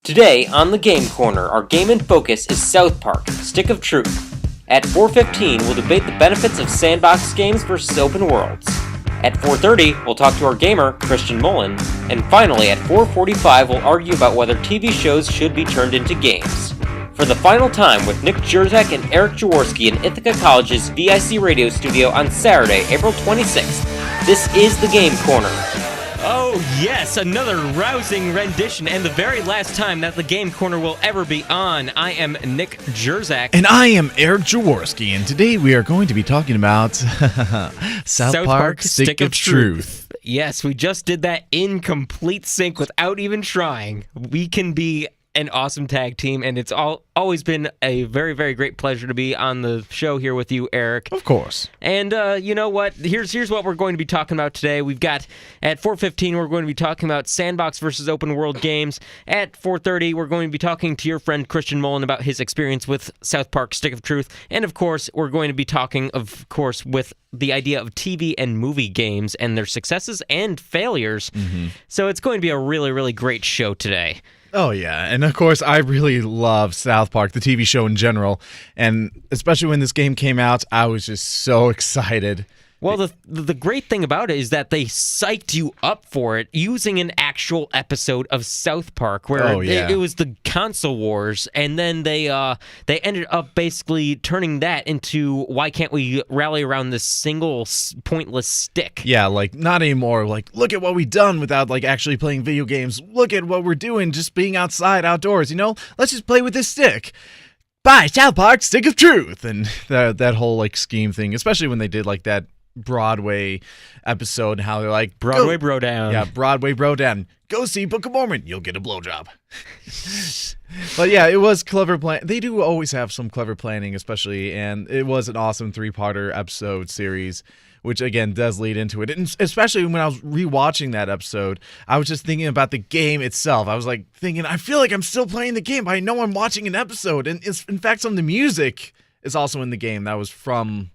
Today, on the Game Corner, our game in focus is South Park: Stick of Truth. At 4:15, we'll debate the benefits of sandbox games versus open worlds. At 4:30, we'll talk to our gamer, Christian Mullen. And finally, at 4:45, we'll argue about whether TV shows should be turned into games. For the final time with Nick Jerzak and Eric Jaworski in Ithaca College's VIC radio studio on Saturday, April 26th. This is the Game Corner. Oh yes, another rousing rendition, and the very last time that the Game Corner will ever be on. I am Nick Jerzak. And I am Eric Jaworski, and today we are going to be talking about South Park: Stick of Truth. Yes, we just did that in complete sync without even trying. We can be an awesome tag team, and it's always been a very, very great pleasure to be on the show here with you, Eric. Of course. And you know what? Here's what we're going to be talking about today. We've got, at 4:15, we're going to be talking about sandbox versus open world games. At 4:30, we're going to be talking to your friend Christian Mullen about his experience with South Park: Stick of Truth. And of course, we're going to be talking, of course, with the idea of TV and movie games and their successes and failures. Mm-hmm. So it's going to be a really, really great show today. Oh, yeah. And, of course, I really love South Park, the TV show in general. And especially when this game came out, I was just so excited. Well, the great thing about it is that they psyched you up for it using an actual episode of South Park, where it was the console wars, and then they ended up basically turning that into, why can't we rally around this single pointless stick? Yeah, like, not anymore. Like, look at what we've done without, like, actually playing video games. Look at what we're doing, just being outside, outdoors, you know? Let's just play with this stick. Bye, South Park: Stick of Truth. And that whole, like, scheme thing, especially when they did, like, that Broadway episode, how they're like, Broadway bro down. Yeah, Broadway bro down. Go see Book of Mormon. You'll get a blowjob. But yeah, it was clever plan. They do always have some clever planning, especially, and it was an awesome 3-parter episode series, which again does lead into it. And especially when I was rewatching that episode, I was just thinking about the game itself. I was like thinking, I feel like I'm still playing the game, but I know I'm watching an episode. And in fact, some of the music is also in the game that was from,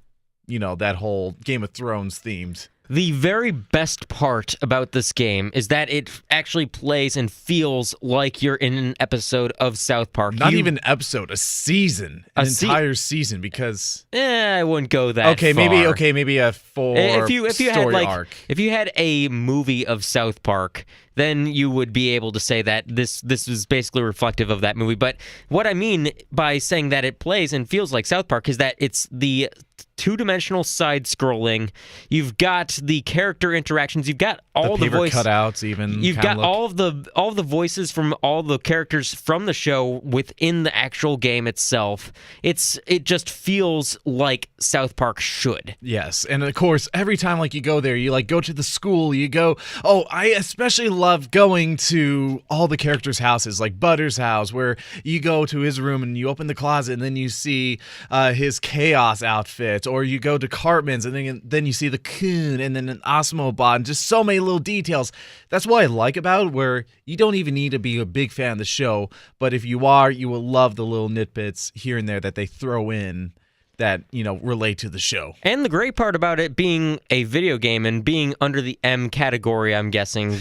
you know, that whole Game of Thrones themed. The very best part about this game is that it actually plays and feels like you're in an episode of South Park. Not even an episode, a season. An entire season, because I wouldn't go that far. Maybe a story arc. If you had a movie of South Park, then you would be able to say that this is basically reflective of that movie. But what I mean by saying that it plays and feels like South Park is that it's the two-dimensional side-scrolling. You've got the character interactions. You've got all the voice cutouts. Even you've got all of the voices from all the characters from the show within the actual game itself. It just feels like South Park should. Yes, and of course, every time like you go there, you like go to the school. You go. Oh, I especially love going to all the characters' houses, like Butter's house, where you go to his room and you open the closet and then you see his chaos outfit. Or you go to Cartman's and then you see the Coon and then an Osmobot and just so many little details. That's what I like about it, where you don't even need to be a big fan of the show, but if you are, you will love the little nitbits here and there that they throw in that, you know, relate to the show. And the great part about it being a video game and being under the M category, I'm guessing,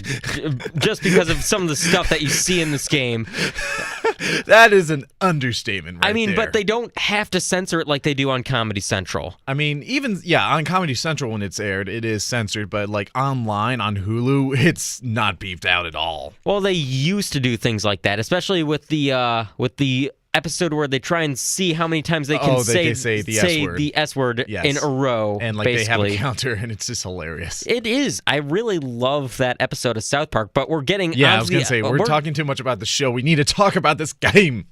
just because of some of the stuff that you see in this game. That is an understatement right there. But they don't have to censor it like they do on Comedy Central. I mean, even, on Comedy Central when it's aired, it is censored, but like online on Hulu, it's not beefed out at all. Well, they used to do things like that, especially with the episode where they try and see how many times they can say the S word in a row. And like basically. They have a counter, and it's just hilarious. It is. I really love that episode of South Park, but we're getting... Yeah, I was going to say, we're talking too much about the show. We need to talk about this game.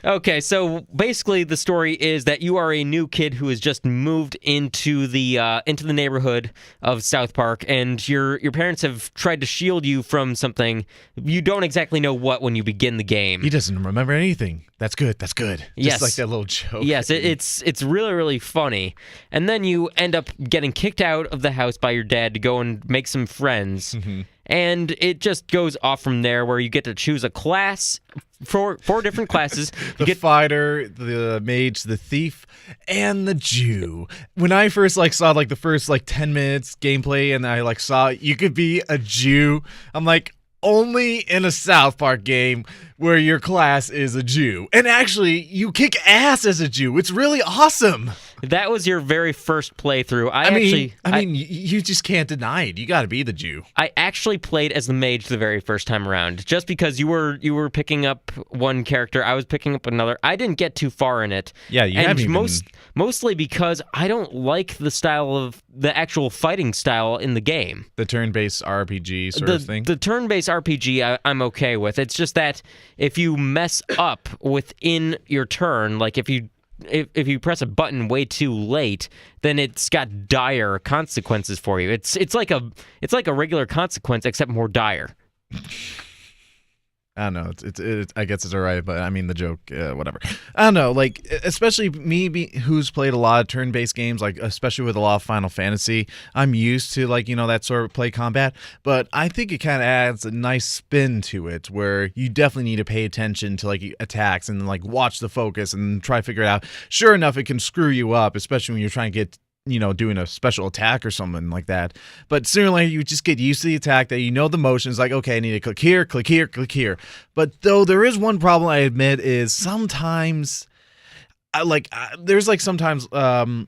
Okay, so basically the story is that you are a new kid who has just moved into the neighborhood of South Park, and your parents have tried to shield you from something. You don't exactly know what when you begin the game. He doesn't remember anything. That's good. That's good. Yes. Just like that little joke. Yes, it's really, really funny. And then you end up getting kicked out of the house by your dad to go and make some friends. Mm-hmm. And it just goes off from there, where you get to choose a class, four different classes. The fighter, the mage, the thief, and the Jew. When I first saw the first 10 minutes gameplay, and I saw you could be a Jew, I'm like, only in a South Park game where your class is a Jew. And actually, you kick ass as a Jew. It's really awesome. That was your very first playthrough. I mean, you just can't deny it. You got to be the Jew. I actually played as the mage the very first time around, just because you were picking up one character, I was picking up another. I didn't get too far in it. Yeah, you haven't even... mostly because I don't like the style of the actual fighting style in the game. The turn-based RPG sort of thing. The turn-based RPG, I'm okay with. It's just that if you mess up within your turn, like if you press a button way too late, then it's got dire consequences for you. It's like a regular consequence except more dire. I don't know. It's I guess it's all right, but I mean the joke, whatever. I don't know. Like, especially me, who's played a lot of turn-based games, like especially with a lot of Final Fantasy, I'm used to that sort of play combat. But I think it kind of adds a nice spin to it, where you definitely need to pay attention to attacks and watch the focus and try to figure it out. Sure enough, it can screw you up, especially when you're trying to get doing a special attack or something like that. But sooner or later, you just get used to the attack, that the motions, like, okay, I need to click here, click here, click here. But though there is one problem I admit is sometimes... there's sometimes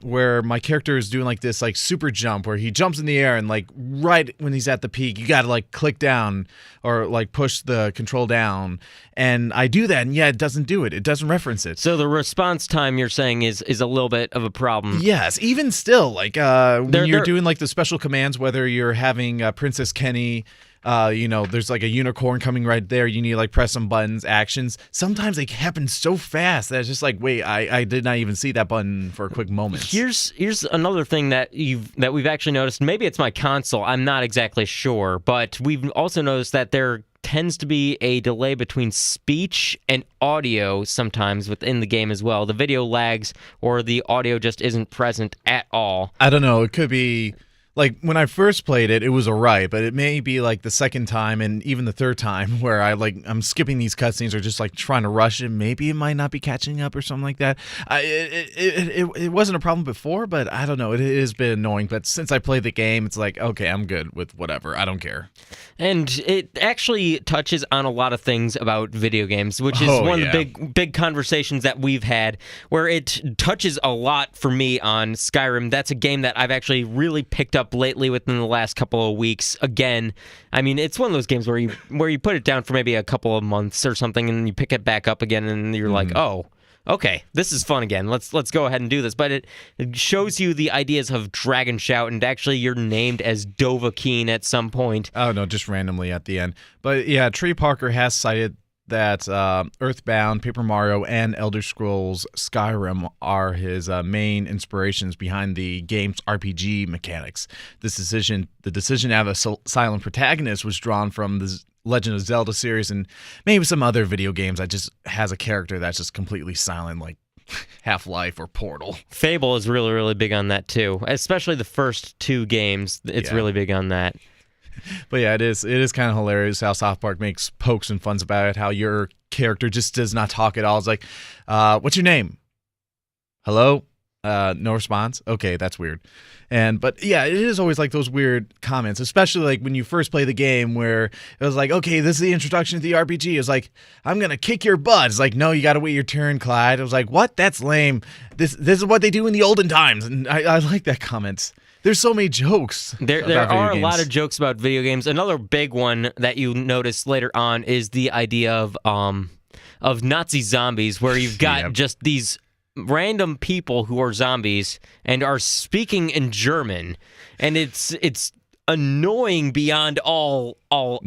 where my character is doing this super jump where he jumps in the air and right when he's at the peak, you gotta click down or push the control down, and I do that, and it doesn't do it. It doesn't reference it. So the response time you're saying is a little bit of a problem. Yes, even still, when you're doing the special commands, whether you're having Princess Kenny. There's a unicorn coming right there. You need to press some buttons, actions. Sometimes they happen so fast that it's just wait, I did not even see that button for a quick moment. Here's another thing that we've actually noticed. Maybe it's my console. I'm not exactly sure, but we've also noticed that there tends to be a delay between speech and audio sometimes within the game as well. The video lags or the audio just isn't present at all. I don't know. It could be... when I first played it, it was alright, but it may be the second time and even the third time where I'm skipping these cutscenes or just trying to rush it. Maybe it might not be catching up or something like that. It wasn't a problem before, but I don't know. It has been annoying. But since I played the game, it's okay, I'm good with whatever. I don't care. And it actually touches on a lot of things about video games, which is one of the big conversations that we've had, where it touches a lot for me on Skyrim. That's a game that I've actually really picked up lately within the last couple of weeks. Again, I mean, it's one of those games where you put it down for maybe a couple of months or something, and you pick it back up again, and you're like, oh, okay, this is fun again. Let's go ahead and do this. But it shows you the ideas of Dragon Shout, and actually you're named as Dovahkiin at some point. Oh no, just randomly at the end. But yeah, Trey Parker has cited that Earthbound, Paper Mario, and Elder Scrolls Skyrim are his main inspirations behind the game's RPG mechanics. The decision to have a silent protagonist was drawn from the Legend of Zelda series and maybe some other video games that just has a character that's just completely silent, like Half-Life or Portal. Fable is really, really big on that too, especially the first two games. It's really big on that. But yeah, it is kind of hilarious how South Park makes pokes and funs about it, how your character just does not talk at all. It's like, what's your name? Hello? No response? Okay, that's weird. But yeah, it is always those weird comments, especially when you first play the game where it was okay, this is the introduction to the RPG. It's I'm going to kick your butt. It's no, you got to wait your turn, Clyde. It was what? That's lame. This is what they do in the olden times. And I like that comment. There's so many jokes. There are a lot of jokes about video games. Another big one that you notice later on is the idea of Nazi zombies, where you've got just these random people who are zombies and are speaking in German, and it's annoying beyond all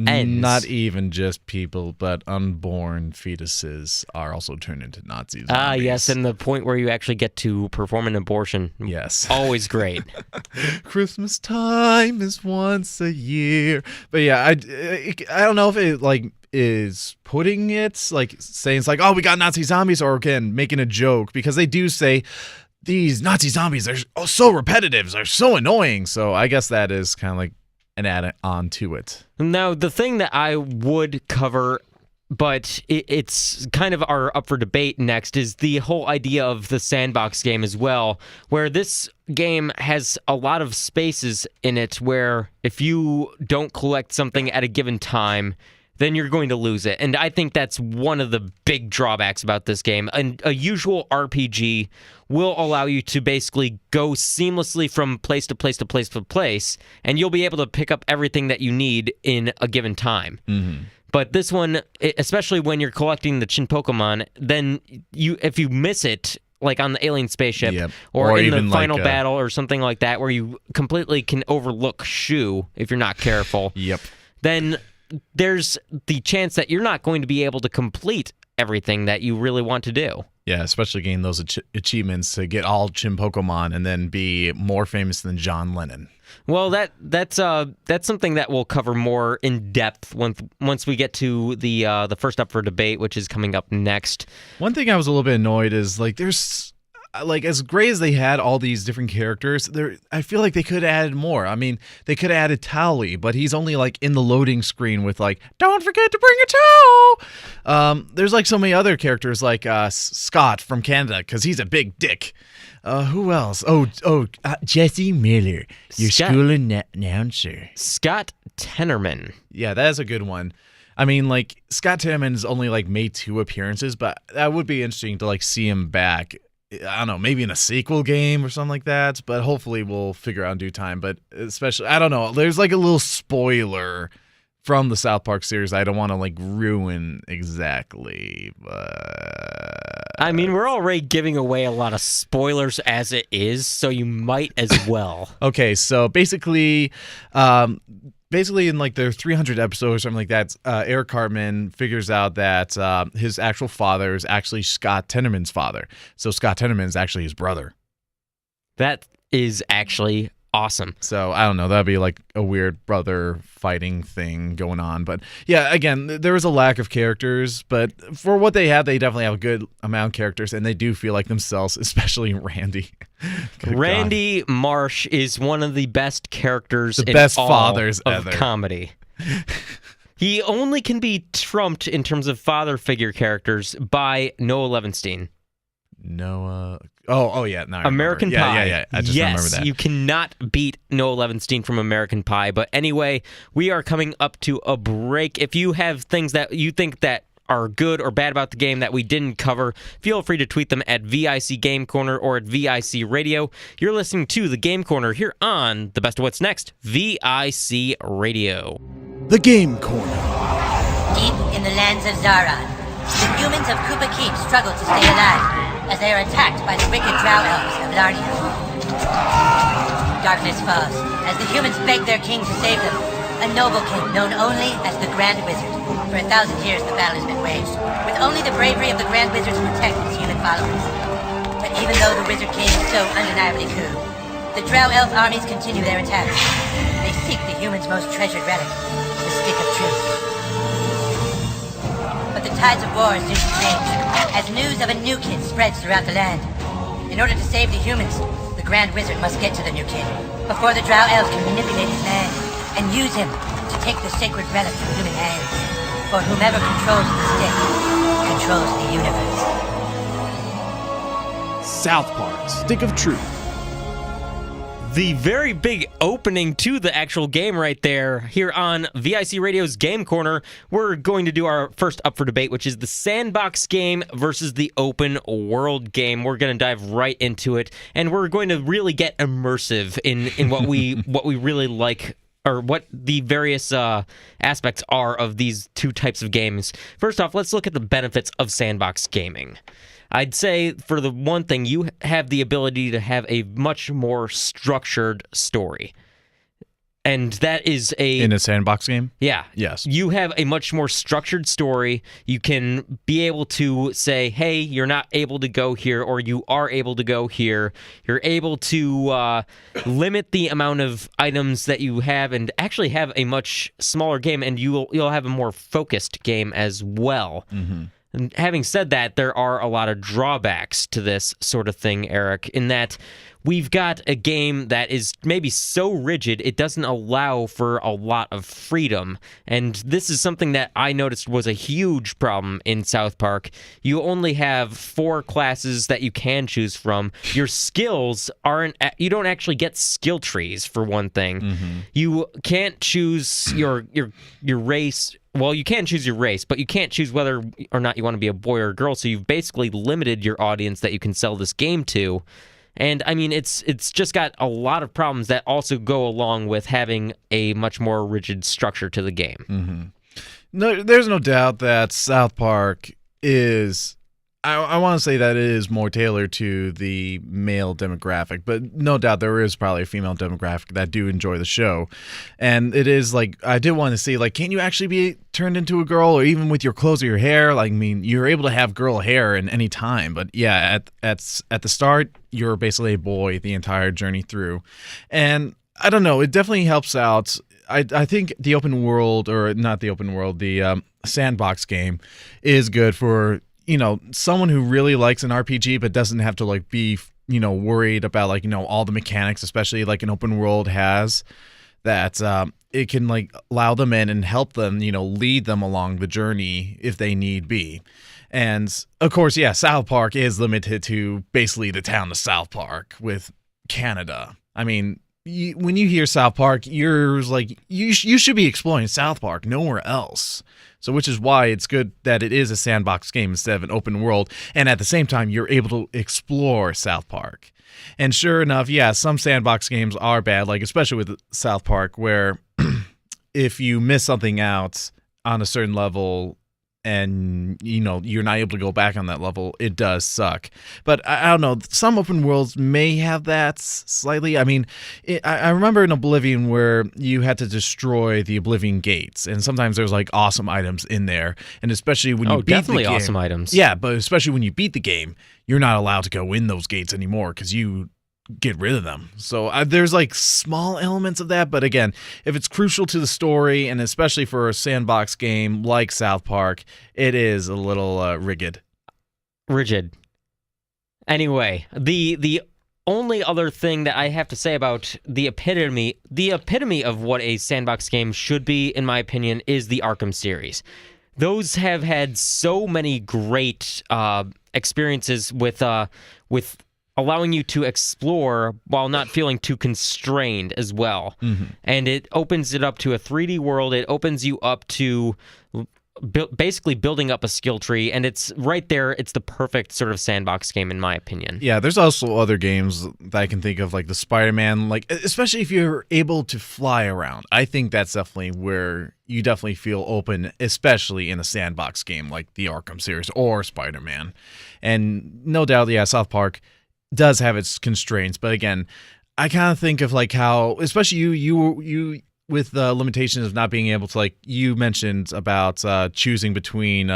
ends. Not even just people, but unborn fetuses are also turned into Nazi zombies. Ah, yes, and the point where you actually get to perform an abortion. Yes. Always great. Christmas time is once a year. But yeah, I don't know if it is putting it saying it's oh, we got Nazi zombies, or again making a joke, because they do say these Nazi zombies are so repetitive, they're so annoying. So I guess that is kind of an add-on to it. Now, the thing that I would cover, but it's kind of up for debate next, is the whole idea of the sandbox game as well, where this game has a lot of spaces in it where if you don't collect something at a given time, then you're going to lose it. And I think that's one of the big drawbacks about this game. And a usual RPG will allow you to basically go seamlessly from place to place to place to place, and you'll be able to pick up everything that you need in a given time. But this one, especially when you're collecting the Chin Pokemon, then if you miss it, like on the alien spaceship, or in the final battle or something like that, where you completely can overlook Shu if you're not careful, then there's the chance that you're not going to be able to complete everything that you really want to do. Yeah, especially getting those achievements to get all Chin Pokemon and then be more famous than John Lennon. Well, that's something that we'll cover more in depth once we get to the first up for debate, which is coming up next. One thing I was a little bit annoyed is there's as great as they had all these different characters, I feel like they could have added more. I mean, they could have added Towley, but he's only in the loading screen with don't forget to bring a towel. There's so many other characters like Scott from Canada, because he's a big dick. Who else? Jesse Miller, your school announcer. Scott Tenorman. Yeah, that is a good one. I mean, Scott Tenorman's only made 2 appearances, but that would be interesting to see him back. I don't know, maybe in a sequel game or something like that, but hopefully we'll figure out in due time. But especially, I don't know, there's a little spoiler from the South Park series I don't want to ruin exactly, but I mean, we're already giving away a lot of spoilers as it is, so you might as well. Okay, so basically in their 300 episodes or something like that, Eric Cartman figures out that his actual father is actually Scott Tenorman's father. So Scott Tenorman is actually his brother. That is actually awesome. So I don't know, that'd be a weird brother fighting thing going on. But yeah, again, there was a lack of characters, but for what they have, they definitely have a good amount of characters, and they do feel like themselves, especially Randy. Randy Marsh is one of the best characters the in best all fathers of ever. Comedy. He only can be trumped in terms of father figure characters by Noah Levenstein. Noah. Oh yeah. Now I American remember. Pie. Yeah. I just remember that. You cannot beat Noah Levenstein from American Pie. But anyway, we are coming up to a break. If you have things that you think that are good or bad about the game that we didn't cover, feel free to tweet them at VIC Game Corner or at VIC Radio. You're listening to the Game Corner here on The Best of What's Next, VIC Radio. The Game Corner. Deep in the lands of Zaron, the humans of Koopa Keep struggle to stay alive as they are attacked by the wicked drow elves of Larnia. Darkness falls as the humans beg their king to save them, a noble king known only as the Grand Wizard. For 1,000 years the battle has been waged, with only the bravery of the Grand Wizard to protect his human followers. But even though the Wizard King is so undeniably cool, the drow elf armies continue their attacks. They seek the humans' most treasured relic, the Stick of Truth. But the tides of war soon change, as news of a new kid spreads throughout the land. In order to save the humans, the Grand Wizard must get to the new kid, before the drow elves can manipulate his land, and use him to take the sacred relic from human hands. For whomever controls the stick, controls the universe. South Park, Stick of Truth. The very big opening to the actual game right there here on VIC Radio's Game Corner. We're going to do our first up for debate, which is the sandbox game versus the open world game. We're going to dive right into it, and we're going to really get immersive in what we really like, or what the various aspects are of these two types of games. First off, let's look at the benefits of sandbox gaming. I'd say, for the one thing, you have the ability to have a much more structured story. And that is in a sandbox game? Yeah. Yes. You have a much more structured story. You can be able to say, hey, you're not able to go here, or you are able to go here. You're able to limit the amount of items that you have and actually have a much smaller game, and you'll have a more focused game as well. Mm-hmm. And having said that, there are a lot of drawbacks to this sort of thing, Eric, in that we've got a game that is maybe so rigid it doesn't allow for a lot of freedom. And this is something that I noticed was a huge problem in South Park. You only have 4 classes that you can choose from. Your skills you don't actually get skill trees, for one thing. Mm-hmm. You can't choose your race well, you can choose your race, but you can't choose whether or not you want to be a boy or a girl, so you've basically limited your audience that you can sell this game to. And, I mean, it's just got a lot of problems that also go along with having a much more rigid structure to the game. No, there's no doubt that South Park is... I want to say that it is more tailored to the male demographic, but no doubt there is probably a female demographic that do enjoy the show. And it is like, I did want to see, like, can you actually be turned into a girl, or even with your clothes or your hair? Like, I mean, you're able to have girl hair in any time, but yeah, at the start, you're basically a boy the entire journey through. And I don't know, it definitely helps out. I think the open world, or not the open world, the sandbox game is good for, you know, someone who really likes an RPG but doesn't have to like be, you know, worried about like, you know, all the mechanics, especially like an open world has, that it can like allow them in and help them, you know, lead them along the journey if they need be. And of course, yeah, South Park is limited to basically the town of South Park with Canada. I mean, when you hear South Park, you're like, you should be exploring South Park, nowhere else. So which is why it's good that it is a sandbox game instead of an open world, and at the same time, you're able to explore South Park. And sure enough, yeah, some sandbox games are bad, like especially with South Park, where if you miss something out on a certain level, and you know you're not able to go back on that level, it does suck. But I don't know, some open worlds may have that slightly. I mean, I remember in Oblivion where you had to destroy the Oblivion gates, and sometimes there's like awesome items in there, and especially when you beat definitely the game, awesome items. Yeah, but especially when you beat the game, you're not allowed to go in those gates anymore because you get rid of them. So there's like small elements of that, but again, if it's crucial to the story, and especially for a sandbox game like South Park, it is a little rigid. Anyway, the only other thing that I have to say about the epitome of what a sandbox game should be, in my opinion, is the Arkham series. Those have had so many great experiences with allowing you to explore while not feeling too constrained as well. And it opens it up to a 3D world. It opens you up to basically building up a skill tree, and it's right there. It's the perfect sort of sandbox game, in my opinion. Yeah, there's also other games that I can think of, like the Spider-Man, like especially if you're able to fly around. I think that's definitely where you definitely feel open, especially in a sandbox game like the Arkham series or Spider-Man. And no doubt, yeah, South Park does have its constraints, but again, I kind of think of like how, especially you with the limitations of not being able to, like you mentioned about choosing between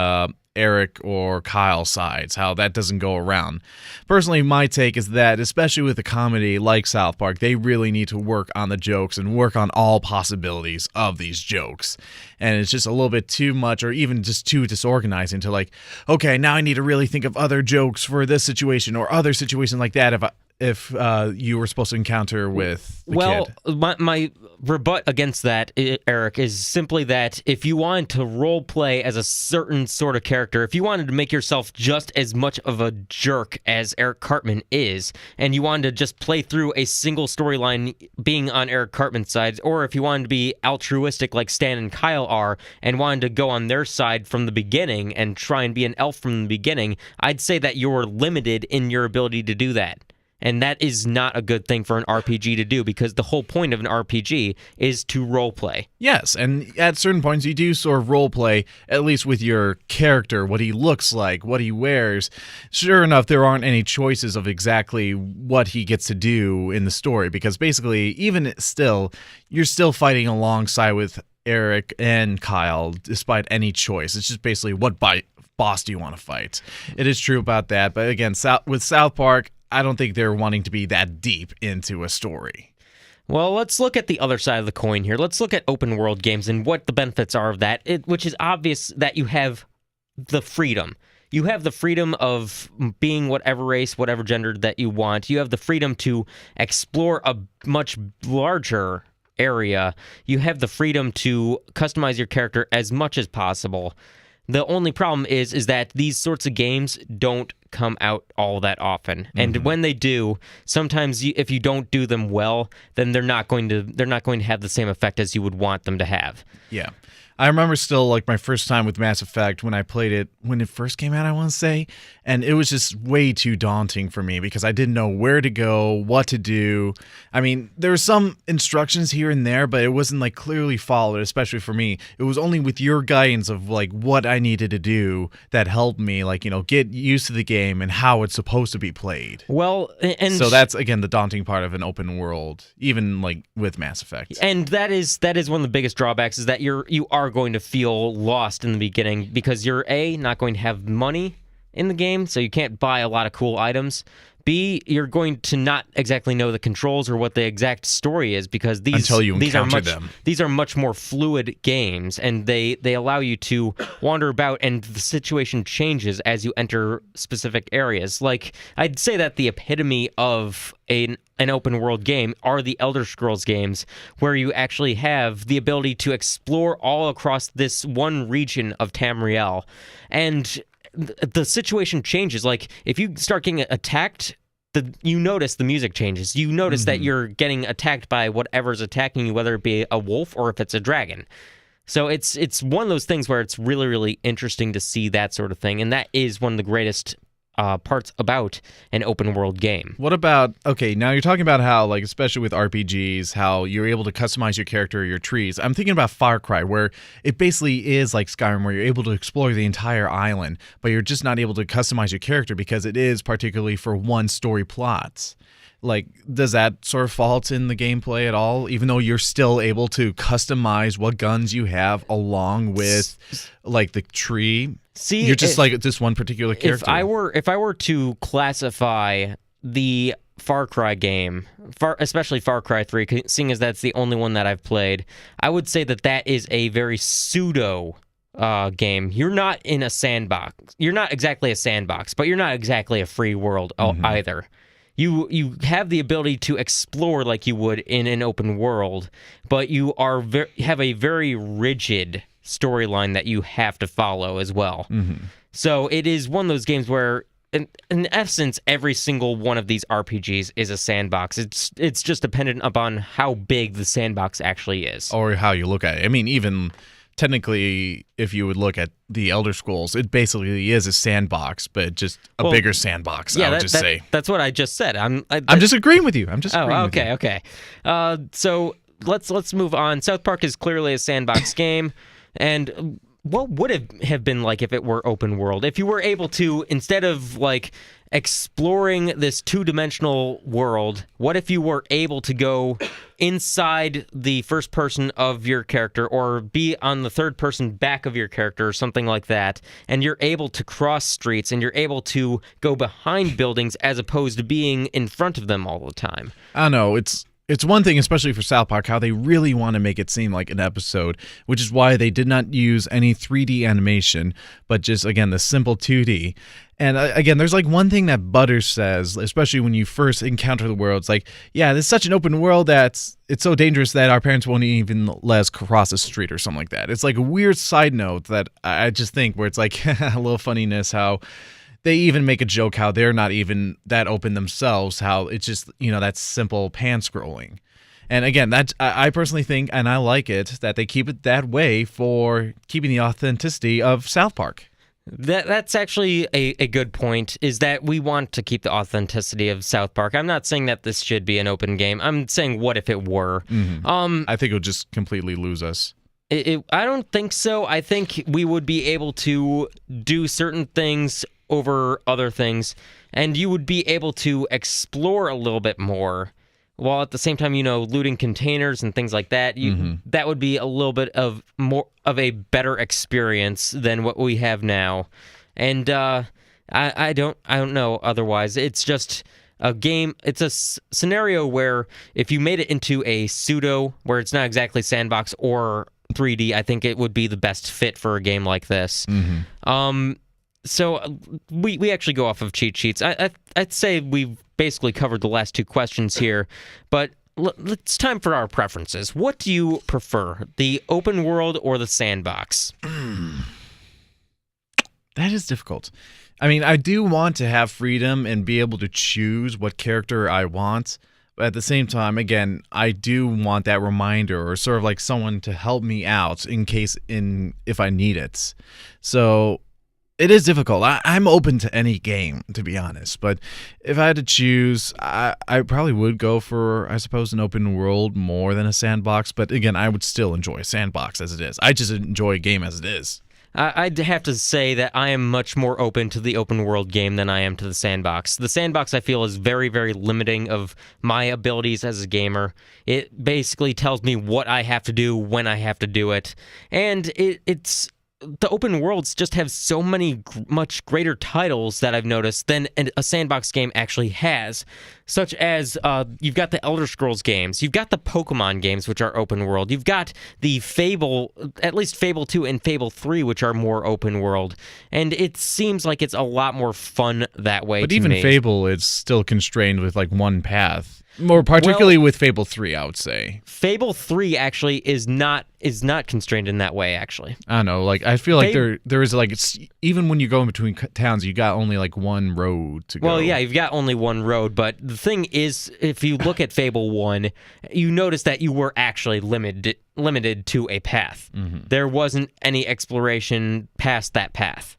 Eric or Kyle's sides, how that doesn't go around. Personally, my take is that, especially with a comedy like South Park, they really need to work on the jokes and work on all possibilities of these jokes. And it's just a little bit too much, or even just too disorganizing to like, okay, now I need to really think of other jokes for this situation or other situation like that if you were supposed to encounter with the kid. My rebut against that, Eric, is simply that if you wanted to role play as a certain sort of character, if you wanted to make yourself just as much of a jerk as Eric Cartman is, and you wanted to just play through a single storyline being on Eric Cartman's side, or if you wanted to be altruistic like Stan and Kyle are, and wanted to go on their side from the beginning and try and be an elf from the beginning, I'd say that you're limited in your ability to do that. And that is not a good thing for an RPG to do, because the whole point of an RPG is to roleplay. Yes, and at certain points you do sort of roleplay, at least with your character, what he looks like, what he wears. Sure enough, there aren't any choices of exactly what he gets to do in the story, because basically, even still, you're still fighting alongside with Eric and Kyle, despite any choice. It's just basically what boss do you want to fight. It is true about that, but again, with South Park, I don't think they're wanting to be that deep into a story. Well, let's look at the other side of the coin here. Let's look at open world games and what the benefits are of that, which is obvious that you have the freedom. You have the freedom of being whatever race, whatever gender that you want. You have the freedom to explore a much larger area. You have the freedom to customize your character as much as possible. The only problem is that these sorts of games don't come out all that often, and when they do, sometimes if you don't do them well, then they're not going to have the same effect as you would want them to have. Yeah, I remember still like my first time with Mass Effect when I played it when it first came out, I want to say, and it was just way too daunting for me because I didn't know where to go, what to do. I mean, there were some instructions here and there, but it wasn't like clearly followed, especially for me. It was only with your guidance of like what I needed to do that helped me like, get used to the game and how it's supposed to be played. Well, and So that's again the daunting part of an open world, even like with Mass Effect. And that is one of the biggest drawbacks is that you are going to feel lost in the beginning because you're not going to have money in the game, so you can't buy a lot of cool items. B, you're going to not exactly know the controls or what the exact story is because Until you encounter them. These are much more fluid games, and they allow you to wander about, and the situation changes as you enter specific areas. Like, I'd say that the epitome of an open world game are the Elder Scrolls games, where you actually have the ability to explore all across this one region of Tamriel, and the situation changes. Like, if you start getting attacked, you notice the music changes. You notice that you're getting attacked by whatever's attacking you, whether it be a wolf or if it's a dragon. So it's one of those things where it's really, really interesting to see that sort of thing, and that is one of the greatest parts about an open world game. What about, okay, now you're talking about how, like, especially with RPGs, how you're able to customize your character or your trees. I'm thinking about Far Cry, where it basically is like Skyrim, where you're able to explore the entire island, but you're just not able to customize your character because it is particularly for one story plot. Like, does that sort of fault in the gameplay at all, even though you're still able to customize what guns you have along with, like, the tree? See, you're just like this one particular character. If I were to classify the Far Cry game, especially Far Cry 3, seeing as that's the only one that I've played, I would say that is a very pseudo game. You're not in a sandbox. You're not exactly a sandbox, but you're not exactly a free world either. You have the ability to explore like you would in an open world, but you have a very rigid storyline that you have to follow as well. So it is one of those games where, in essence, every single one of these RPGs is a sandbox. It's just dependent upon how big the sandbox actually is. Or how you look at it. I mean, even technically, if you would look at the Elder Scrolls, it basically is a sandbox, but just a bigger sandbox, I would just say. That's what I just said. I'm just agreeing with you. I'm just agreeing with you. Okay. So let's move on. South Park is clearly a sandbox game. And what would it have been like if it were open world? If you were able to, instead of like exploring this two-dimensional world, what if you were able to go inside the first person of your character or be on the third person back of your character or something like that, and you're able to cross streets and you're able to go behind buildings as opposed to being in front of them all the time? I don't know. It's one thing, especially for South Park, how they really want to make it seem like an episode, which is why they did not use any 3D animation, but just, again, the simple 2D. And again, there's like one thing that Butters says, especially when you first encounter the world. It's like, yeah, this is such an open world that it's so dangerous that our parents won't even let us cross the street or something like that. It's like a weird side note that I just think where it's like a little funniness how they even make a joke how they're not even that open themselves, how it's just, that simple pan scrolling. And again, that I personally think, and I like it, that they keep it that way for keeping the authenticity of South Park. That's actually a good point, is that we want to keep the authenticity of South Park. I'm not saying that this should be an open game. I'm saying what if it were. I think it would just completely lose us. I don't think so. I think we would be able to do certain things over other things, and you would be able to explore a little bit more, while at the same time, looting containers and things like that. That would be a little bit of more of a better experience than what we have now. And I don't know otherwise. It's just a game. It's a scenario where if you made it into a pseudo, where it's not exactly sandbox or 3D, I think it would be the best fit for a game like this. So we actually go off of cheat sheets. I'd say we've basically covered the last two questions here, but it's time for our preferences. What do you prefer, the open world or the sandbox? That is difficult. I mean, I do want to have freedom and be able to choose what character I want, But at the same time, again, I do want that reminder or sort of like someone to help me out if I need it. So it is difficult. I'm open to any game, to be honest. But if I had to choose, I probably would go for, I suppose, an open world more than a sandbox. But again, I would still enjoy a sandbox as it is. I just enjoy a game as it is. I'd have to say that I am much more open to the open world game than I am to the sandbox. The sandbox, I feel, is very, very limiting of my abilities as a gamer. It basically tells me what I have to do when I have to do it. And it's the open worlds just have so much greater titles that I've noticed than a sandbox game actually has, such as you've got the Elder Scrolls games, you've got the Pokemon games, which are open world, you've got the Fable, at least Fable 2 and Fable 3, which are more open world, and it seems like it's a lot more fun that way. But to even me. Fable is still constrained with like one path. More particularly with Fable 3, I would say. Fable 3 actually is not constrained in that way, actually. I don't know, like I feel like there is like even when you go in between towns, you got only like one road to go. Well, yeah, you've got only one road, but the thing is, if you look at Fable 1, you notice that you were actually limited to a path. Mm-hmm. There wasn't any exploration past that path.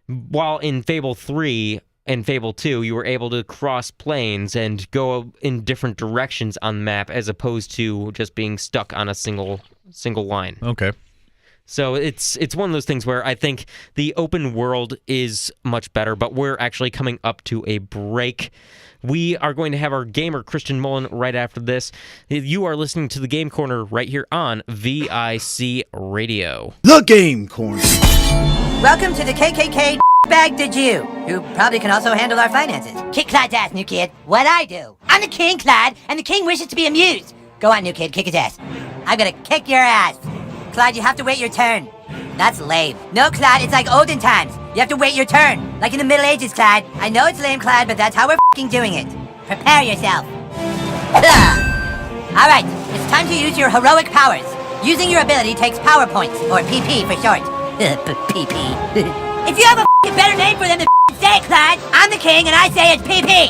While in Fable 3 and Fable 2, you were able to cross planes and go in different directions on the map as opposed to just being stuck on a single line. Okay. So it's one of those things where I think the open world is much better, but we're actually coming up to a break. We are going to have our gamer, Christian Mullen, right after this. You are listening to the Game Corner right here on VIC Radio. The Game Corner. Welcome to the KKK bag did you, who probably can also handle our finances. Kick Clyde's ass, new kid. What I do? I'm the king, Clyde, and the king wishes to be amused. Go on, new kid, kick his ass. I'm gonna kick your ass. Clyde, you have to wait your turn. That's lame. No, Clyde, it's like olden times. You have to wait your turn, like in the Middle Ages, Clyde. I know it's lame, Clyde, but that's how we're f***ing doing it. Prepare yourself. Alright, it's time to use your heroic powers. Using your ability takes power points, or PP for short. PP. If you have a f***ing better name for them than f***ing say it, Clyde, I'm the king and I say it's PP.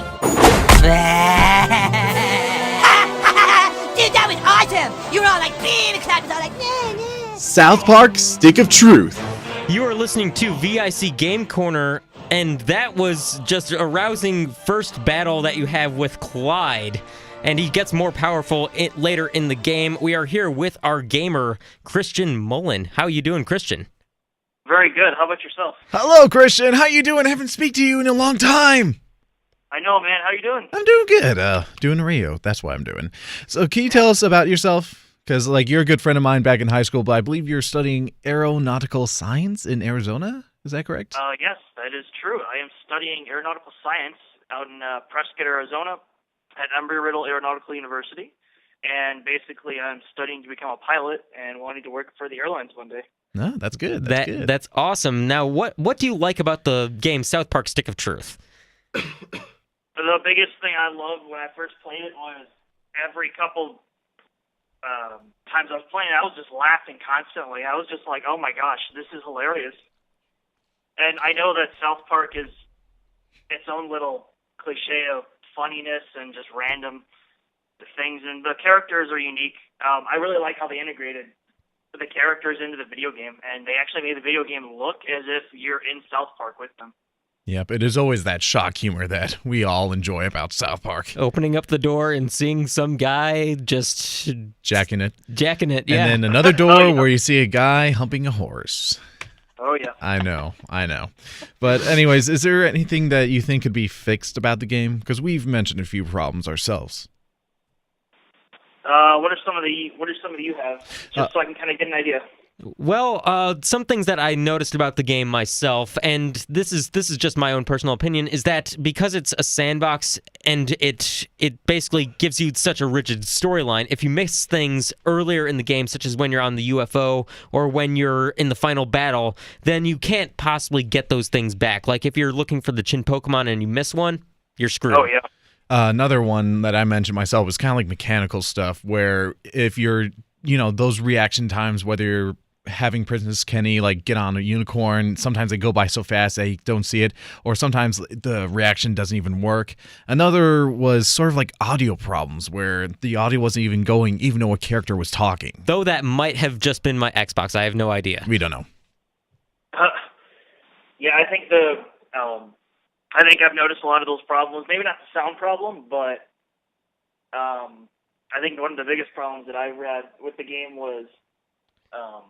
Dude, that was awesome. You were all like, "Beep," and Clyde was all like, "Nah, nah." South Park Stick of Truth. You are listening to VIC Game Corner, and that was just a rousing first battle that you have with Clyde. And he gets more powerful later in the game. We are here with our gamer, Christian Mullen. How you doing, Christian? Very good. How about yourself? Hello, Christian. How you doing? I haven't speak to you in a long time. I know, man. How you doing? I'm doing good. Doing radio. That's what I'm doing. So can you tell us about yourself? Because, like, you're a good friend of mine back in high school, but I believe you're studying aeronautical science in Arizona? Is that correct? Yes, that is true. I am studying aeronautical science out in Prescott, Arizona at Embry-Riddle Aeronautical University. And basically, I'm studying to become a pilot and wanting to work for the airlines one day. No, that's good. That's good. That's awesome. Now, what do you like about the game South Park Stick of Truth? The biggest thing I loved when I first played it was every couple times I was playing, I was just laughing constantly. I was just like, oh my gosh, this is hilarious. And I know that South Park is its own little cliche of funniness and just random things, and the characters are unique. I really like how they integrated the characters into the video game, and they actually made the video game look as if you're in South Park with them. Yep, it is always that shock humor that we all enjoy about South Park. Opening up the door and seeing some guy just Jacking it. yeah. And then another door where you see a guy humping a horse. Oh, yeah. I know. But anyways, is there anything that you think could be fixed about the game? Because we've mentioned a few problems ourselves. What are some of the you have? Just so I can kind of get an idea. Well, some things that I noticed about the game myself, and this is just my own personal opinion, is that because it's a sandbox and it basically gives you such a rigid storyline, if you miss things earlier in the game, such as when you're on the UFO or when you're in the final battle, then you can't possibly get those things back. Like if you're looking for the Chin Pokemon and you miss one, you're screwed. Oh, yeah. Another one that I mentioned myself was kind of like mechanical stuff, where if you're, those reaction times, whether you're having Princess Kenny like get on a unicorn. Sometimes they go by so fast they don't see it, or sometimes the reaction doesn't even work. Another was sort of like audio problems where the audio wasn't even going even though a character was talking. Though that might have just been my Xbox. I have no idea. We don't know. Yeah, I think I've noticed a lot of those problems. Maybe not the sound problem, but I think one of the biggest problems that I've had with the game was, I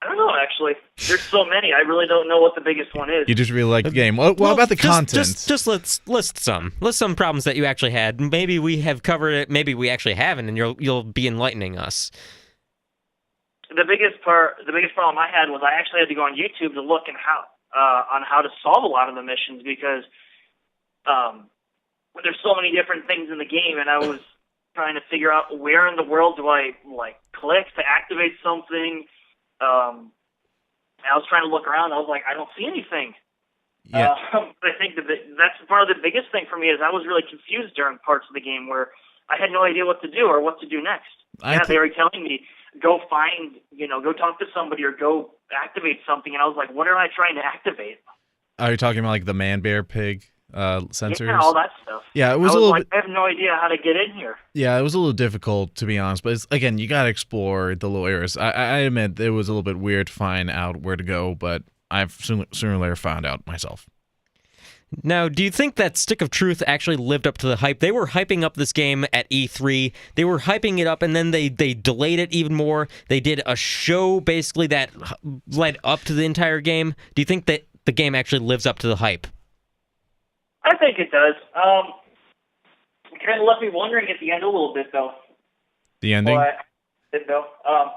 don't know, actually. There's so many. I really don't know what the biggest one is. You just really like the game. What about the content? Just let's list some. List some problems that you actually had. Maybe we have covered it. Maybe we actually haven't, and you'll be enlightening us. The biggest problem I had was I actually had to go on YouTube to look on how to solve a lot of the missions because there's so many different things in the game, and I was trying to figure out where in the world do I click to activate something. I was trying to look around. I was like, I don't see anything. Yeah. I think that's part of the biggest thing for me is I was really confused during parts of the game where I had no idea what to do or what to do next. They were telling me, go talk to somebody or go activate something. And I was like, what am I trying to activate? Are you talking about like the man, bear, pig sensors? Yeah, all that stuff. Yeah, it was a little bit. I have no idea how to get in here. Yeah, it was a little difficult to be honest, but again, you gotta explore the little areas. I admit it was a little bit weird to find out where to go, but I've sooner or later found out myself. Now, do you think that Stick of Truth actually lived up to the hype? They were hyping up this game at E3. They were hyping it up, and then they delayed it even more. They did a show, basically, that led up to the entire game. Do you think that the game actually lives up to the hype? I think it does. It kind of left me wondering at the end a little bit, though. The ending? I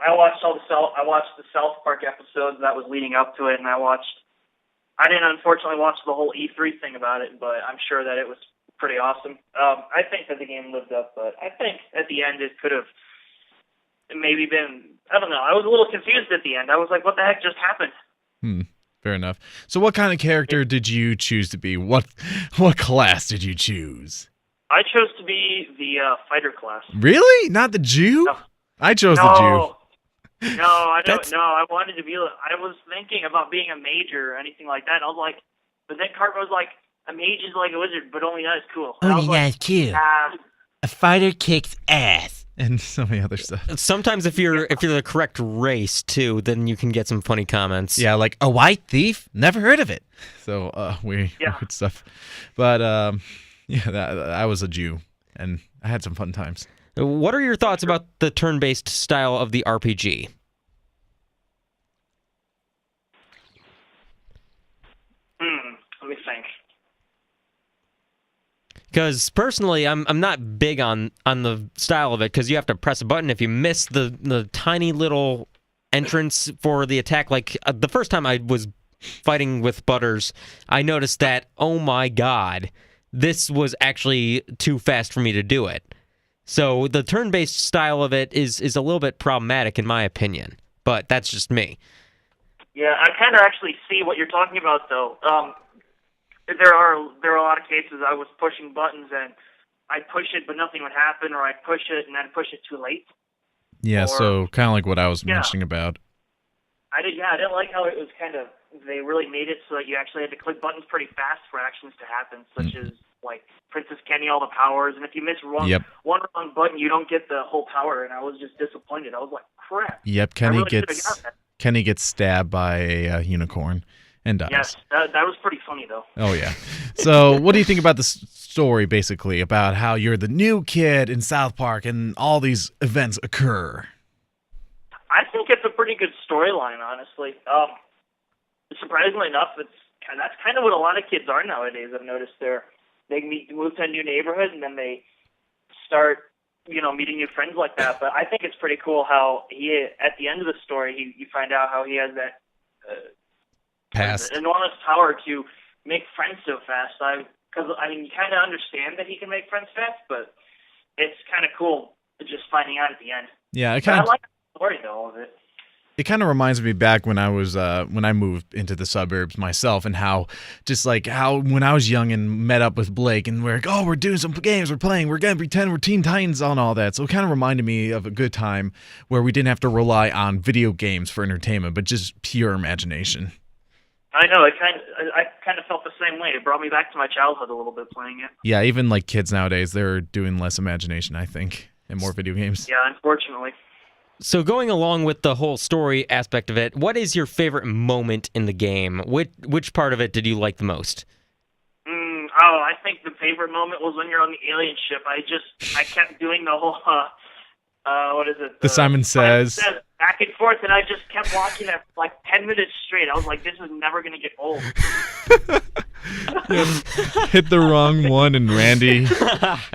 watched the South Park episodes that was leading up to it, and I didn't unfortunately watch the whole E3 thing about it, but I'm sure that it was pretty awesome. I think that the game lived up, but I think at the end it could have maybe been, I don't know, I was a little confused at the end. I was like, what the heck just happened? Fair enough. So what kind of character did you choose to be? What class did you choose? I chose to be the fighter class. Really? Not the Jew? No. I chose the Jew. No, I don't know. I wanted to be. I was thinking about being a mage or anything like that. I was like, but then Cartman was like, a mage is like a wizard, but only not as cool. Only not as cool. Nah. A fighter kicks ass. And so many other stuff. Sometimes if you're the correct race too, then you can get some funny comments. Yeah, like a white thief? Never heard of it. So weird stuff. But I was a Jew, and I had some fun times. What are your thoughts about the turn-based style of the RPG? Let me think. Because personally, I'm not big on the style of it because you have to press a button. If you miss the tiny little entrance for the attack, like the first time I was fighting with Butters, I noticed that, oh my god, this was actually too fast for me to do it. So the turn-based style of it is a little bit problematic in my opinion, but that's just me. Yeah, I kind of actually see what you're talking about, though. There are a lot of cases I was pushing buttons and I'd push it, but nothing would happen, or I'd push it and then push it too late. Yeah, so kind of like what I was mentioning about. I didn't like how it was they really made it so that you actually had to click buttons pretty fast for actions to happen, such as like Princess Kenny, all the powers, and if you miss one wrong button, you don't get the whole power, and I was just disappointed. I was like, crap. Yep, Kenny gets stabbed by a unicorn and dies. Yes, that was pretty funny, though. Oh, yeah. So what do you think about the story, basically, about how you're the new kid in South Park and all these events occur? I think it's a pretty good storyline, honestly. Surprisingly enough, that's kind of what a lot of kids are nowadays. I've noticed they move to a new neighborhood and then they start, meeting new friends like that. But I think it's pretty cool how at the end of the story, you find out how he has that past enormous power to make friends so fast. Because you kind of understand that he can make friends fast, but it's kind of cool just finding out at the end. Yeah, I like the story though of it. It kind of reminds me back when I was when I moved into the suburbs myself, and how when I was young and met up with Blake, and we're like, oh, we're doing some games, we're playing, we're gonna pretend we're Teen Titans on all that. So it kind of reminded me of a good time where we didn't have to rely on video games for entertainment, but just pure imagination. I know. I kind of felt the same way. It brought me back to my childhood a little bit playing it. Yeah, even like kids nowadays, they're doing less imagination, I think, and more video games. Yeah, unfortunately. So going along with the whole story aspect of it, what is your favorite moment in the game? Which part of it did you like the most? I think the favorite moment was when you're on the alien ship. I kept doing the whole, what is it? The Simon Says. Back and forth, and I just kept watching it for like 10 minutes straight. I was like, this is never going to get old. Hit the wrong one, and Randy,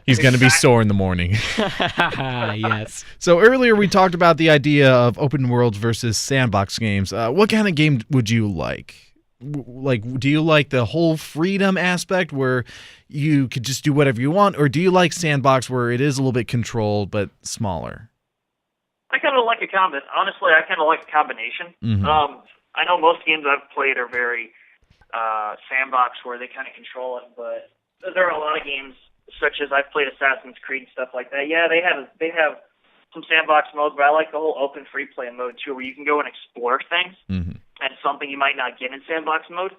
he's going to be sore in the morning. Yes. So earlier we talked about the idea of open worlds versus sandbox games. What kind of game would you like? Like, do you like the whole freedom aspect where you could just do whatever you want, or do you like sandbox where it is a little bit controlled but smaller? I kind of like a combination. Honestly, I kind of like a combination. Mm-hmm. I know most games I've played are very sandbox where they kind of control it, but there are a lot of games such as I've played Assassin's Creed and stuff like that. Yeah, they have some sandbox modes, but I like the whole open free play mode too, where you can go and explore things, and something you might not get in sandbox mode.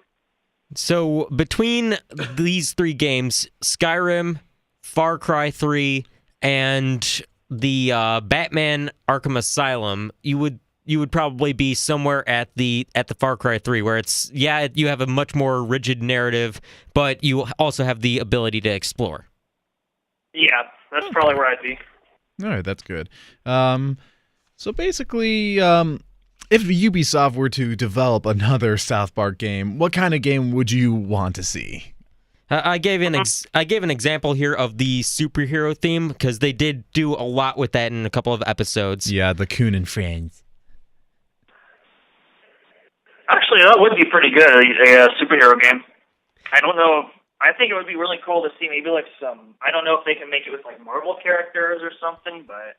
So between these three games, Skyrim, Far Cry 3, and the Batman Arkham Asylum, you would probably be somewhere at the Far Cry 3, where it's, yeah, you have a much more rigid narrative, but you also have the ability to explore. Yeah, that's probably where I'd be. All right, that's good. So basically, if Ubisoft were to develop another South Park game, what kind of game would you want to see? I gave an example here of the superhero theme, because they did do a lot with that in a couple of episodes. Yeah, the Coon and Friends. Actually, that would be pretty good, a superhero game. I don't know. I think it would be really cool to see maybe like some, I don't know if they can make it with like Marvel characters or something, but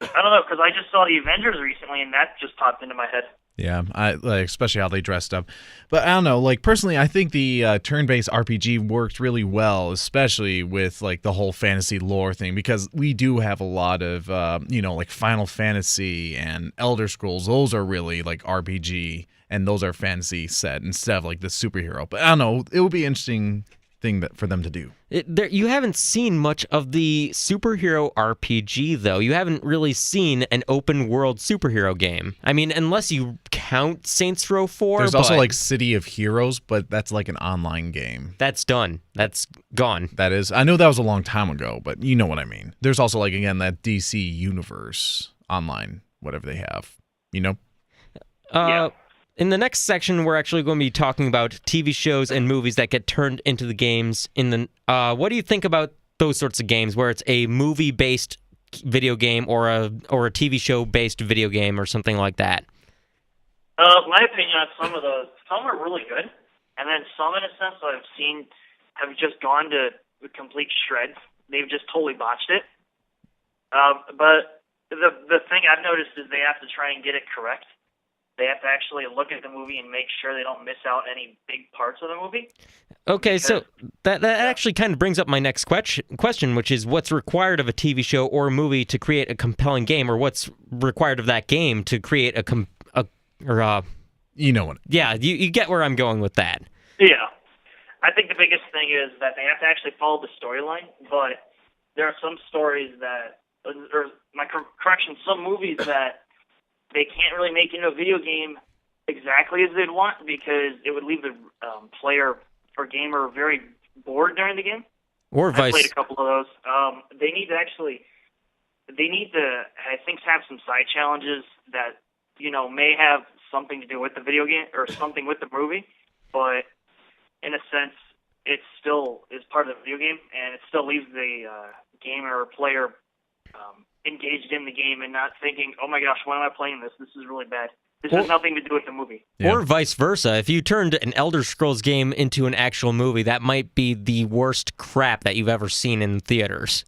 I don't know, because I just saw the Avengers recently, and that just popped into my head. Yeah, I like, especially how they dressed up. But I don't know, like personally, I think the turn-based RPG worked really well, especially with like the whole fantasy lore thing, because we do have a lot of like Final Fantasy and Elder Scrolls. Those are really like RPG, and those are fantasy set instead of like the superhero. But I don't know, it would be interesting thing for them to do. You haven't seen much of the superhero RPG, though. You haven't really seen an open world superhero game. I mean, unless you count Saints Row 4. There's also like City of Heroes, but that's like an online game. That's done. That's gone. That is. I know that was a long time ago, but you know what I mean. There's also like, again, that DC Universe online, whatever they have, you know? Yeah. In the next section, we're actually going to be talking about TV shows and movies that get turned into the games. What do you think about those sorts of games, where it's a movie-based video game or a TV show-based video game or something like that? My opinion on some of those, some are really good, and then some, in a sense, I've seen have just gone to complete shreds. They've just totally botched it. But the thing I've noticed is they have to try and get it correct. They have to actually look at the movie and make sure they don't miss out any big parts of the movie. Okay, so that actually kind of brings up my next question, which is what's required of a TV show or a movie to create a compelling game, or what's required of that game to create you know what? Yeah, you get where I'm going with that. Yeah. I think the biggest thing is that they have to actually follow the storyline, but there are some stories that, some movies that they can't really make into a video game exactly as they'd want, because it would leave the player or gamer very bored during the game. Or vice. I played a couple of those. They need to, I think, have some side challenges that, may have something to do with the video game or something with the movie, but in a sense, it still is part of the video game, and it still leaves the gamer or player engaged in the game and not thinking, oh my gosh, why am I playing this? This is really bad. This has nothing to do with the movie. Yeah. Or vice versa. If you turned an Elder Scrolls game into an actual movie, that might be the worst crap that you've ever seen in theaters.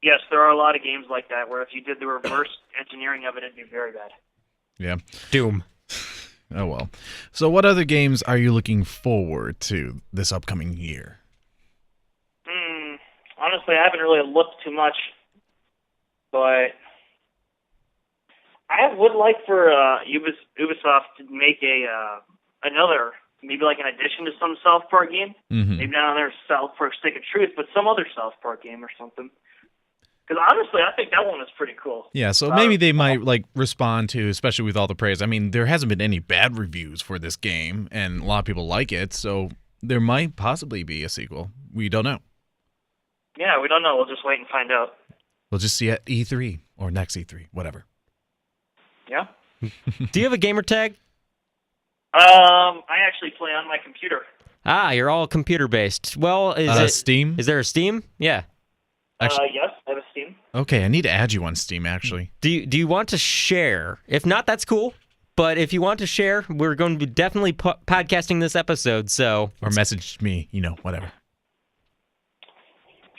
Yes, there are a lot of games like that where if you did the reverse engineering of it, it'd be very bad. Yeah. Doom. Oh, well. So what other games are you looking forward to this upcoming year? Honestly, I haven't really looked too much, but I would like for Ubisoft to make another, maybe like an addition to some South Park game. Mm-hmm. Maybe not another South Park Stick of Truth, but some other South Park game or something. Because honestly, I think that one was pretty cool. Yeah, so maybe they might like respond to, especially with all the praise. I mean, there hasn't been any bad reviews for this game, and a lot of people like it, so there might possibly be a sequel. We don't know. Yeah, we don't know. We'll just wait and find out. We'll just see at E3 or next E3, whatever. Yeah. Do you have a gamer tag? I actually play on my computer. Ah, you're all computer based. Well, is Steam? Is there a Steam? Yeah. Yes, I have a Steam. Okay, I need to add you on Steam, actually. Do you want to share? If not, that's cool. But if you want to share, we're going to be definitely podcasting this episode. So Or message me, whatever.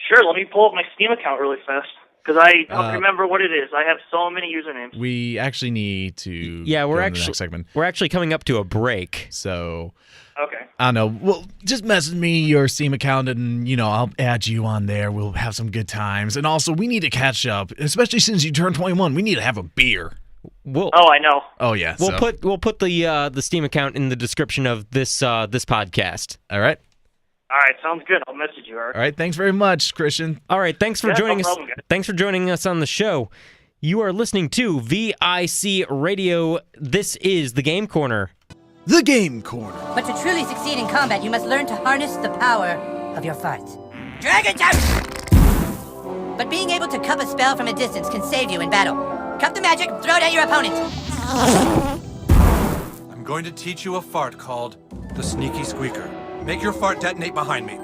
Sure, let me pull up my Steam account really fast. Because I don't remember what it is. I have so many usernames. We actually need to we're go into the actually next segment. we're actually coming up to a break. So Okay. I don't know. Well, just message me your Steam account and, I'll add you on there. We'll have some good times. And also, we need to catch up, especially since you turned 21. We need to have a beer. Oh, I know. Oh, yeah. We'll put the Steam account in the description of this podcast. All right. All right, sounds good. I'll message you, Eric. All right. Thanks very much, Christian. All right, thanks for joining no us. problem, guys. Thanks for joining us on the show. You are listening to VIC Radio. This is the Game Corner. The Game Corner. But to truly succeed in combat, you must learn to harness the power of your farts. Dragon Jump! But being able to cup a spell from a distance can save you in battle. Cup the magic, throw it at your opponent. I'm going to teach you a fart called the Sneaky Squeaker. Make your fart detonate behind me.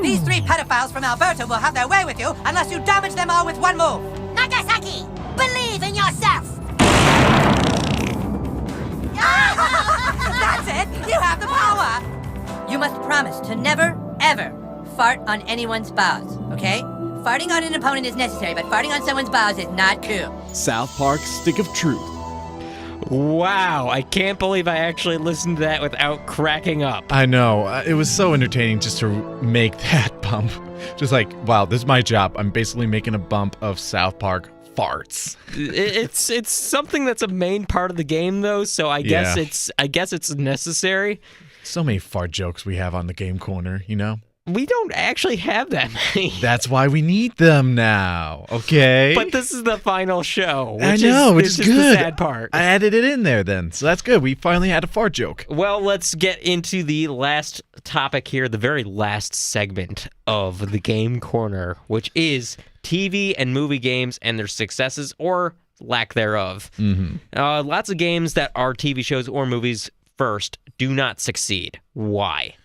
These 3 pedophiles from Alberta will have their way with you unless you damage them all with one move. Nagasaki, believe in yourself. That's it. You have the power. You must promise to never, ever fart on anyone's bowels, okay? Farting on an opponent is necessary, but farting on someone's bowels is not cool. South Park Stick of Truth. Wow, I can't believe I actually listened to that without cracking up. I know. It was so entertaining just to make that bump. Just like, wow, this is my job. I'm basically making a bump of South Park farts. It's something that's a main part of the game, though. So I guess it's necessary. So many fart jokes we have on the Game Corner, We don't actually have that many. That's why we need them now, okay? But this is the final show. I know, which is good. The sad part. I added it in there then, so that's good. We finally had a fart joke. Well, let's get into the last topic here, the very last segment of the Game Corner, which is TV and movie games and their successes or lack thereof. Mm-hmm. Lots of games that are TV shows or movies first do not succeed. Why?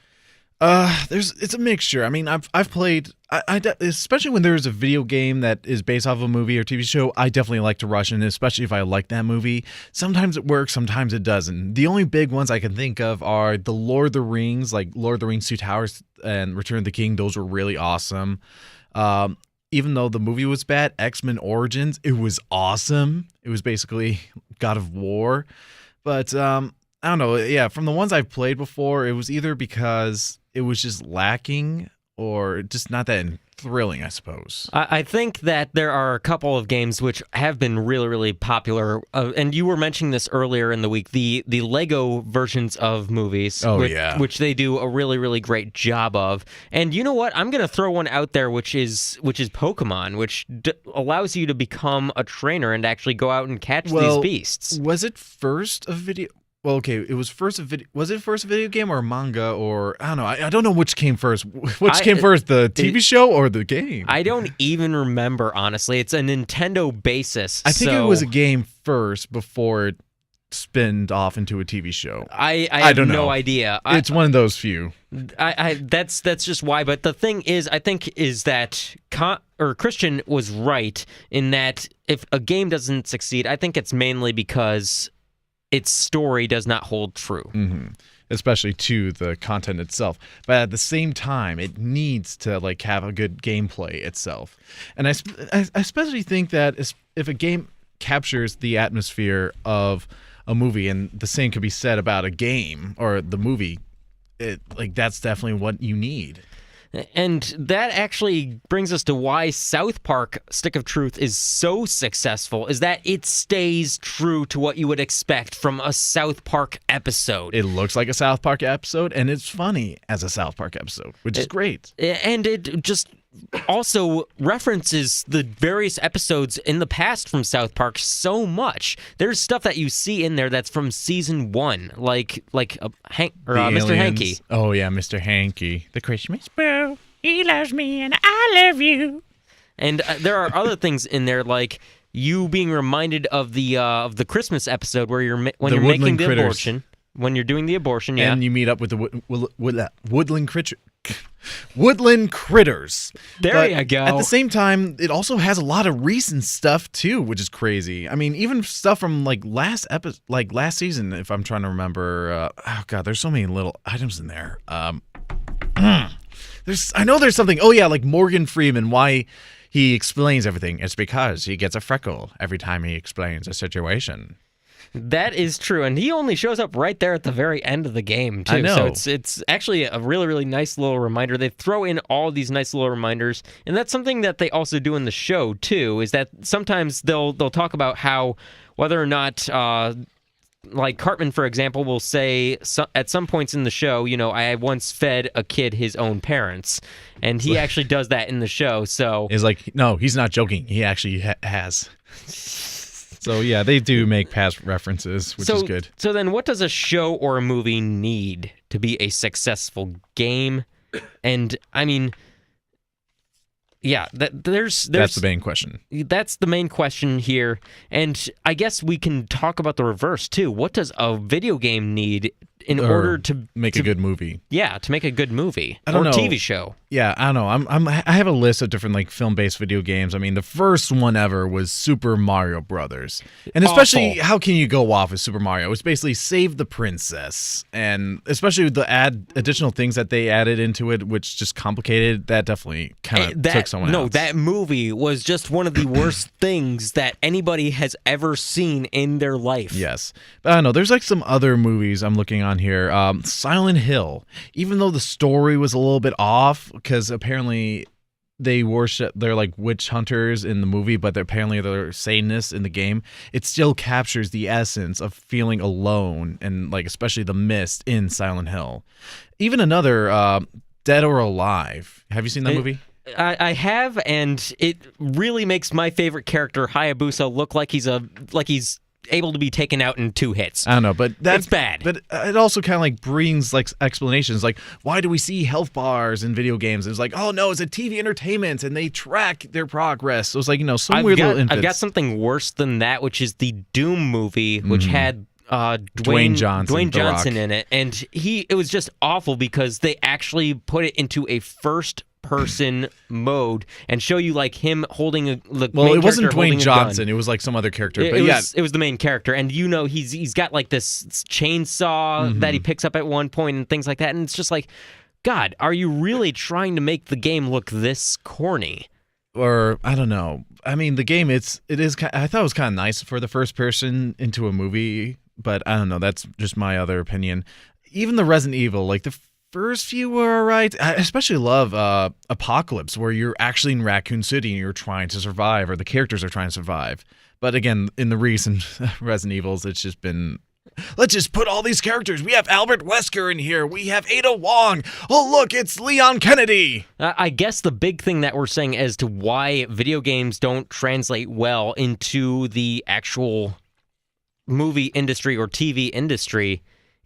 It's a mixture. I mean, I've played, especially when there's a video game that is based off of a movie or TV show, I definitely like to rush in, especially if I like that movie. Sometimes it works, sometimes it doesn't. The only big ones I can think of are the Lord of the Rings, like Lord of the Rings 2 Towers and Return of the King. Those were really awesome. Even though the movie was bad, X-Men Origins, it was awesome. It was basically God of War. But, I don't know. Yeah, from the ones I've played before, it was either because it was just lacking or just not that thrilling, I suppose. I think that there are a couple of games which have been really, really popular. And you were mentioning this earlier in the week, the Lego versions of movies. Which they do a really, really great job of. And you know what? I'm going to throw one out there, which is Pokemon, which allows you to become a trainer and actually go out and catch these beasts. Was it first a video? Well, okay, it was first a video. Was it first a video game or a manga or I don't know. I don't know which came first. Which came first, the TV show or the game? I don't even remember, honestly. It's a Nintendo basis. I think it was a game first before it spinned off into a TV show. I have don't no know. idea. It's one of those few. That's just why. But the thing is, I think is that Christian was right in that if a game doesn't succeed, I think it's mainly because its story does not hold true. Mm-hmm. Especially to the content itself. But at the same time, it needs to have a good gameplay itself. And I especially think that if a game captures the atmosphere of a movie, and the same could be said about a game or the movie. That's definitely what you need. And that actually brings us to why South Park Stick of Truth is so successful, is that it stays true to what you would expect from a South Park episode. It looks like a South Park episode, and it's funny as a South Park episode, which is great. And it just also references the various episodes in the past from South Park so much. There's stuff that you see in there that's from season 1, like Mr. Hanky. Oh yeah, Mr. Hanky, the Christmas bro. He loves me and I love you. And there are other things in there, like you being reminded of the Christmas episode where you're making the critters. abortion. When you're doing the abortion, yeah. And you meet up with the woodland critters. There you go. At the same time, it also has a lot of recent stuff too, which is crazy. I mean, even stuff from last season, if I'm trying to remember. Oh god, there's so many little items in there. I know there's something. Oh yeah, like Morgan Freeman. Why he explains everything? It's because he gets a freckle every time he explains a situation. That is true, and he only shows up right there at the very end of the game, too. I know. So it's actually a really, really nice little reminder. They throw in all these nice little reminders, and that's something that they also do in the show, too, is that sometimes they'll talk about how whether or not... like Cartman, for example, will say at some points in the show, I once fed a kid his own parents, and he actually does that in the show. So it's like, no, he's not joking. He actually has. So yeah, they do make past references, which is good. So then, what does a show or a movie need to be a successful game? And I mean, yeah, there's that's the main question. That's the main question here, and I guess we can talk about the reverse too. What does a video game need in order to make a good movie? Yeah, to make a good movie or TV show. Yeah, I don't know. I have a list of different film-based video games. I mean, the first one ever was Super Mario Brothers, and especially how can you go off with Super Mario? It's basically save the princess, and especially with the additional things that they added into it, which just complicated. That definitely kind of took someone else. No, that movie was just one of the worst things that anybody has ever seen in their life. Yes, but I don't know. There's some other movies I'm looking on here. Silent Hill, even though the story was a little bit off. Because apparently they're witch hunters in the movie, but apparently they're Satanists in the game. It still captures the essence of feeling alone and especially the mist in Silent Hill. Even another Dead or Alive. Have you seen that movie? I have, and it really makes my favorite character Hayabusa look like he's able to be taken out in 2 hits. I don't know, but that's bad. But it also kind of brings explanations, why do we see health bars in video games? It's oh no, it's a TV entertainment, and they track their progress. So it's some weird little infants. I've got something worse than that, which is the Doom movie, which had Dwayne Johnson in it, and it was just awful because they actually put it into a first-person mode and show you him holding it wasn't Dwayne Johnson. It was some other character. It was the main character, and he's got this chainsaw that he picks up at one point and things like that, and it's just God, are you really trying to make the game look this corny? Or I don't know. I mean, the game I thought it was kind of nice for the first person into a movie, but I don't know. That's just my other opinion. Even the Resident Evil, the first few were alright. I especially love Apocalypse, where you're actually in Raccoon City and you're trying to survive, or the characters are trying to survive. But again, in the recent Resident Evils, it's just been, let's just put all these characters. We have Albert Wesker in here. We have Ada Wong. Oh, look, it's Leon Kennedy. I guess the big thing that we're saying as to why video games don't translate well into the actual movie industry or TV industry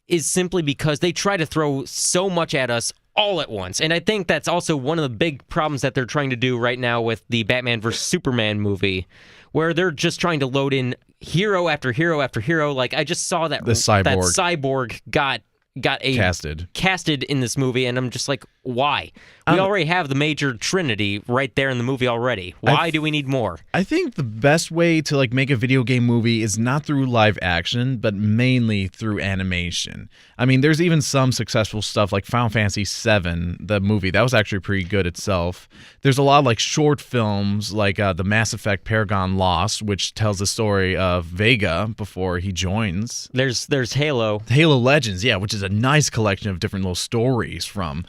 is simply because they try to throw so much at us all at once. And I think that's also one of the big problems that they're trying to do right now with the Batman vs. Superman movie, where they're just trying to load in hero after hero after hero. I just saw that the cyborg. That cyborg got casted in this movie, and I'm just Why? We already have the major trinity right there in the movie already. Why do we need more? I think the best way to like make a video game movie is not through live action, but mainly through animation. I mean, there's even some successful stuff like Final Fantasy VII, the movie. That was actually pretty good itself. There's a lot of like short films like the Mass Effect Paragon Lost, which tells the story of Vega before he joins. There's Halo. Halo Legends, yeah, which is a nice collection of different little stories from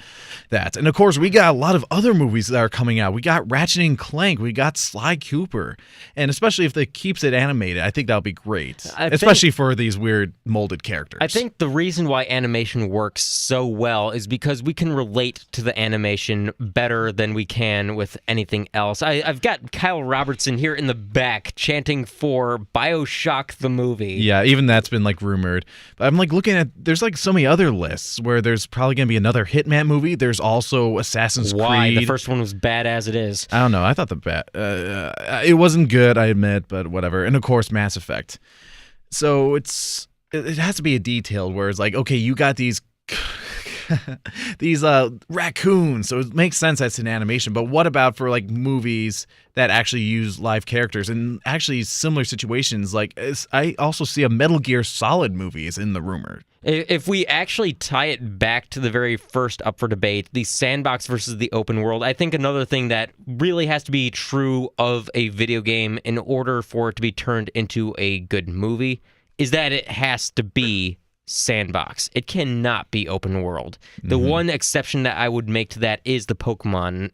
that. And of course, we got a lot of other movies that are coming out. We got Ratchet and Clank, we got Sly Cooper, and especially if it keeps it animated, I think that'll be great. Especially for these weird molded characters. I think the reason why animation works so well is because we can relate to the animation better than we can with anything else. I've got Kyle Robertson here in the back chanting for BioShock the movie. Yeah, even that's been like rumored. But I'm like looking at, there's like so many other lists where there's probably going to be another Hitman movie. There's also Assassin's Creed. The first one was bad as it is. I don't know. I thought it wasn't good, I admit, but whatever. And of course, Mass Effect. So it has to be a detailed where it's like, okay, you got these these raccoons, so it makes sense that's an animation. But what about for like movies that actually use live characters and actually similar situations? Like I also see a Metal Gear Solid movie is in the rumor. If we actually tie it back to the very first up for debate, the sandbox versus the open world, I think another thing that really has to be true of a video game in order for it to be turned into a good movie is that it has to be sandbox. It cannot be open world. The one exception that I would make to that is the Pokemon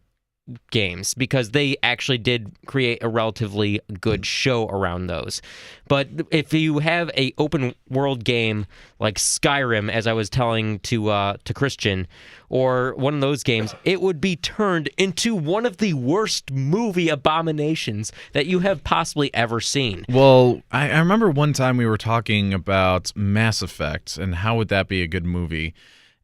games, because they actually did create a relatively good show around those. But if you have a open world game like Skyrim, as I was telling to Christian, or one of those games, it would be turned into one of the worst movie abominations that you have possibly ever seen. Well, I remember one time we were talking about Mass Effect and how would that be a good movie.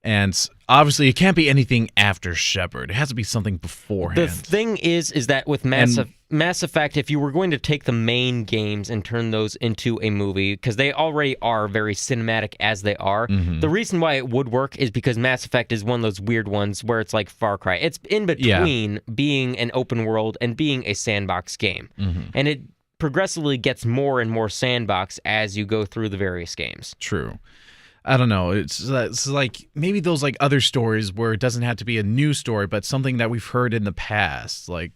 And obviously, it can't be anything after Shepard. It has to be something beforehand. The thing is that with Mass Effect, if you were going to take the main games and turn those into a movie, because they already are very cinematic as they are, the reason why it would work is because Mass Effect is one of those weird ones where it's like Far Cry. It's in between being an open world and being a sandbox game. And it progressively gets more and more sandbox as you go through the various games. True. I don't know. It's like maybe those like other stories where it doesn't have to be a new story, but something that we've heard in the past. Like,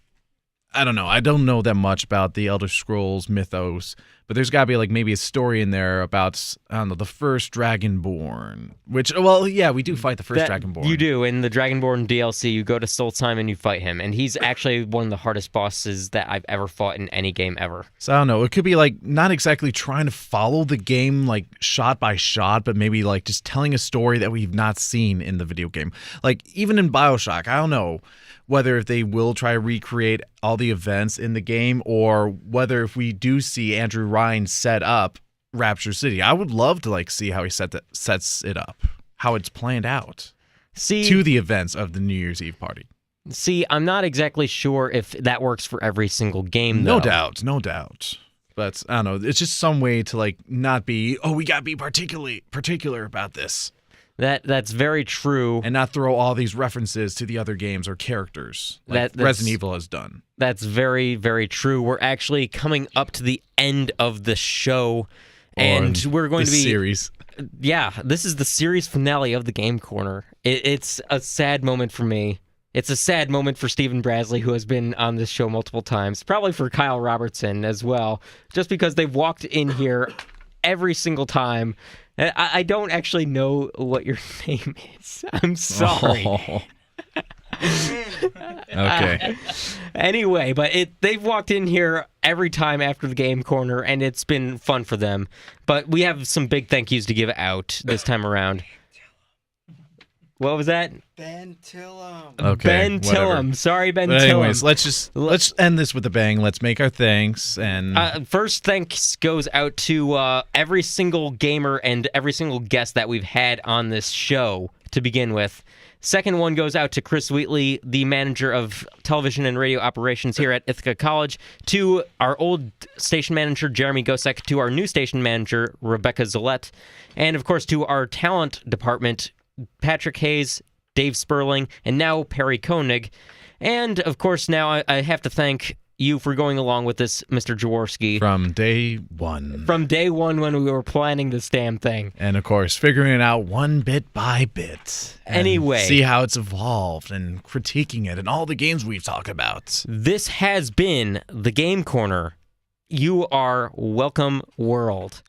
I don't know. I don't know that much about the Elder Scrolls mythos, but there's got to be like maybe a story in there about, I don't know, the first Dragonborn. Which, well, yeah, we do fight the first Dragonborn. You do. In the Dragonborn DLC, you go to Solstheim and you fight him, and he's actually one of the hardest bosses that I've ever fought in any game ever. So I don't know. It could be like not exactly trying to follow the game like shot by shot, but maybe like just telling a story that we've not seen in the video game. Like even in BioShock, I don't know whether they will try to recreate all the events in the game or whether if we do see Andrew Ryan set up Rapture City. I would love to like see how he sets it up, how it's planned out to the events of the New Year's Eve party. See, I'm not exactly sure if that works for every single game, though. No doubt. But I don't know. It's just some way to like not be, we got to be particular about this. That's very true. And not throw all these references to the other games or characters like Resident Evil has done. That's very, very true. We're actually coming up to the end of the show, and we're going to be... series. Yeah, this is the series finale of the Game Corner. It's a sad moment for me. It's a sad moment for Stephen Bradley, who has been on this show multiple times. Probably for Kyle Robertson as well, just because they've walked in here every single time. I don't actually know what your name is. I'm sorry. Okay. Anyway, but they've walked in here every time after the Game Corner, and it's been fun for them. But we have some big thank yous to give out this time around. What was that? Ben Tillum. Okay, Ben Tillum. Sorry, Ben Tillum. Anyways, let's end this with a bang. Let's make our thanks. And first thanks goes out to every single gamer and every single guest that we've had on this show to begin with. Second one goes out to Chris Wheatley, the manager of television and radio operations here at Ithaca College, to our old station manager, Jeremy Gosek, to our new station manager, Rebecca Zolette, and of course to our talent department, Patrick Hayes, Dave Sperling, and now Perry Koenig. And, of course, now I have to thank you for going along with this, Mr. Jaworski. From day one. From day one when we were planning this damn thing. And, of course, figuring it out one bit by bit. And Anyway. see how it's evolved and critiquing it and all the games we've talked about. This has been the Game Corner. You are welcome, world.